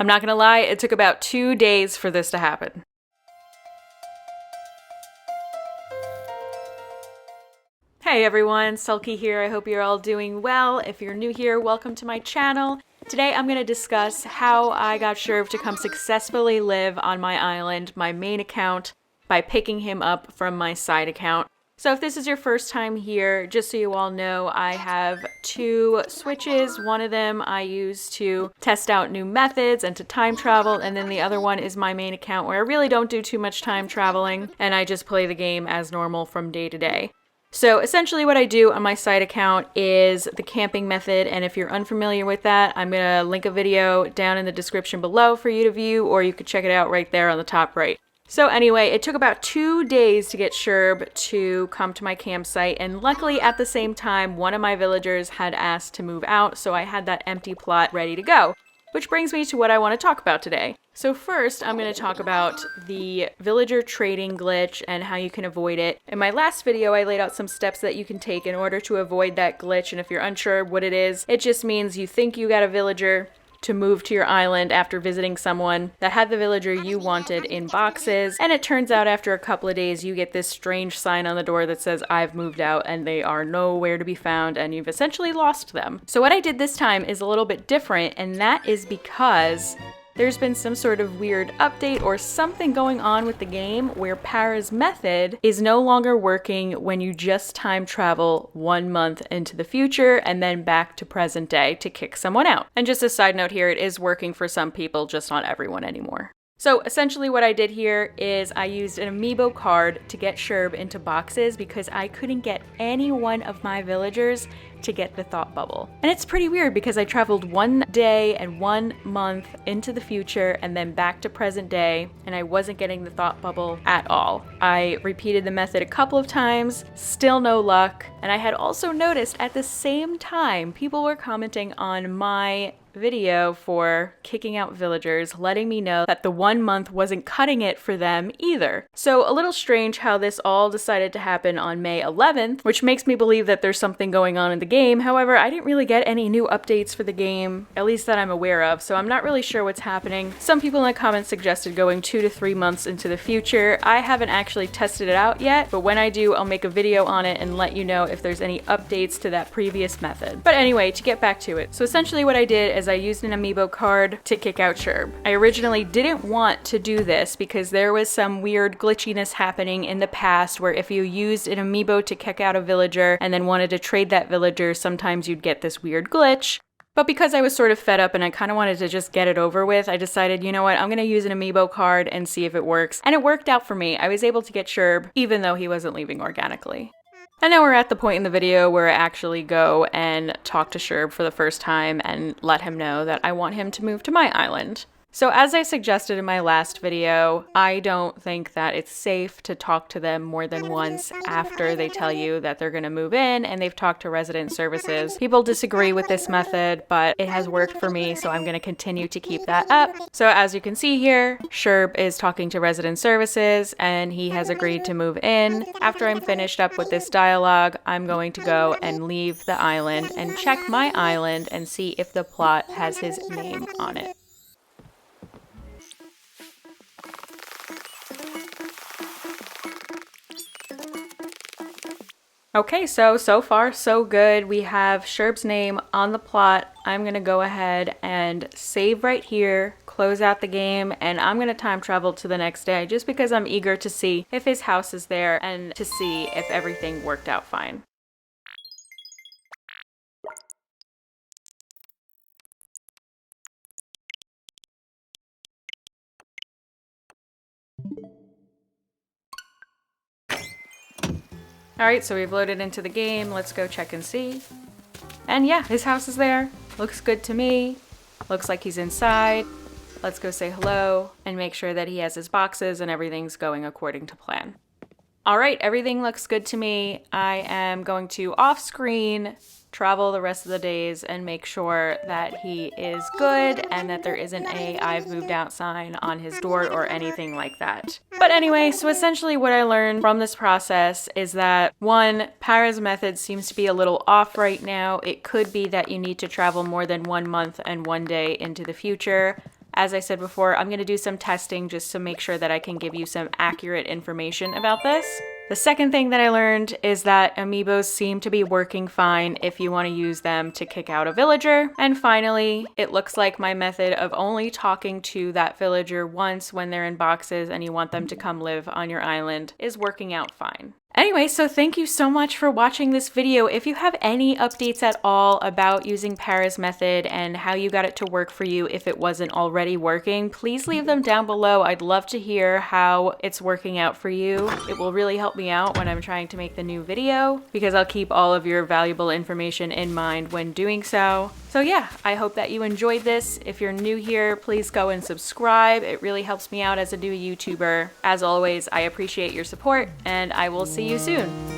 I'm not gonna lie, it took about 2 days for this to happen. Hey everyone, Sulky here. I hope you're all doing well. If you're new here, welcome to my channel. Today I'm going to discuss how I got Sherb to come successfully live on my island, my main account, by picking him up from my side account. So if this is your first time here, just so you all know, I have 2 switches. One of them I use to test out new methods and to time travel, and then the other one is my main account where I really don't do too much time traveling and I just play the game as normal from day to day. So essentially what I do on my side account is the camping method, and if you're unfamiliar with that, I'm going to link a video down in the description below for you to view, or you could check it out right there on the top right. So anyway, it took about 2 days to get Sherb to come to my campsite, and luckily at the same time, one of my villagers had asked to move out, so I had that empty plot ready to go. Which brings me to what I want to talk about today. So first, I'm going to talk about the villager trading glitch and how you can avoid it. In my last video, I laid out some steps that you can take in order to avoid that glitch, and if you're unsure what it is, it just means you think you got a villager to move to your island after visiting someone that had the villager you wanted in boxes, and it turns out after a couple of days you get this strange sign on the door that says I've moved out and they are nowhere to be found and you've essentially lost them. So what I did this time is a little bit different, and that is because there's been some sort of weird update or something going on with the game where Para's method is no longer working when you just time travel 1 month into the future and then back to present day to kick someone out. And just a side note here, it is working for some people, just not everyone anymore. So essentially what I did here is I used an amiibo card to get Sherb into boxes because I couldn't get any one of my villagers to get the thought bubble. And it's pretty weird because I traveled 1 day and 1 month into the future and then back to present day, and I wasn't getting the thought bubble at all. I repeated the method a couple of times, still no luck, and I had also noticed at the same time people were commenting on my video for kicking out villagers, letting me know that the 1 month wasn't cutting it for them either. So a little strange how this all decided to happen on May 11th, which makes me believe that there's something going on in the game. However, I didn't really get any new updates for the game, at least that I'm aware of, so I'm not really sure what's happening. Some people in the comments suggested going 2 to 3 months into the future. I haven't actually tested it out yet, but when I do, I'll make a video on it and let you know if there's any updates to that previous method. But anyway, to get back to it. So essentially what I did is I used an amiibo card to kick out Sherb. I originally didn't want to do this because there was some weird glitchiness happening in the past where if you used an amiibo to kick out a villager and then wanted to trade that villager, sometimes you'd get this weird glitch. But because I was sort of fed up and I kind of wanted to just get it over with, I decided, you know what, I'm going to use an amiibo card and see if it works. And it worked out for me. I was able to get Sherb even though he wasn't leaving organically. And now we're at the point in the video where I actually go and talk to Sherb for the first time and let him know that I want him to move to my island. So as I suggested in my last video, I don't think that it's safe to talk to them more than once after they tell you that they're going to move in and they've talked to resident services. People disagree with this method, but it has worked for me, so I'm going to continue to keep that up. So as you can see here, Sherb is talking to resident services and he has agreed to move in. After I'm finished up with this dialogue, I'm going to go and leave the island and check my island and see if the plot has his name on it. Okay, so far so good. We have Sherb's name on the plot. I'm gonna go ahead and save right here, close out the game, and I'm gonna time travel to the next day just because I'm eager to see if his house is there and to see if everything worked out fine. Alright, so we've loaded into the game. Let's go check and see. And yeah, his house is there. Looks good to me. Looks like he's inside. Let's go say hello and make sure that he has his boxes and everything's going according to plan. Alright, everything looks good to me. I am going to off-screen travel the rest of the days and make sure that he is good and that there isn't a "I've moved out" sign on his door or anything like that. But anyway, so essentially what I learned from this process is that 1, Para's method seems to be a little off right now. It could be that you need to travel more than 1 month and 1 day into the future. As I said before, I'm going to do some testing just to make sure that I can give you some accurate information about this. The second thing that I learned is that amiibos seem to be working fine if you want to use them to kick out a villager. And finally, it looks like my method of only talking to that villager once when they're in boxes and you want them to come live on your island is working out fine. Anyway, so thank you so much for watching this video. If you have any updates at all about using Para's method and how you got it to work for you if it wasn't already working, please leave them down below. I'd love to hear how it's working out for you. It will really help me out when I'm trying to make the new video because I'll keep all of your valuable information in mind when doing so. So yeah, I hope that you enjoyed this. If you're new here, please go and subscribe. It really helps me out as a new YouTuber. As always, I appreciate your support and I will see you soon.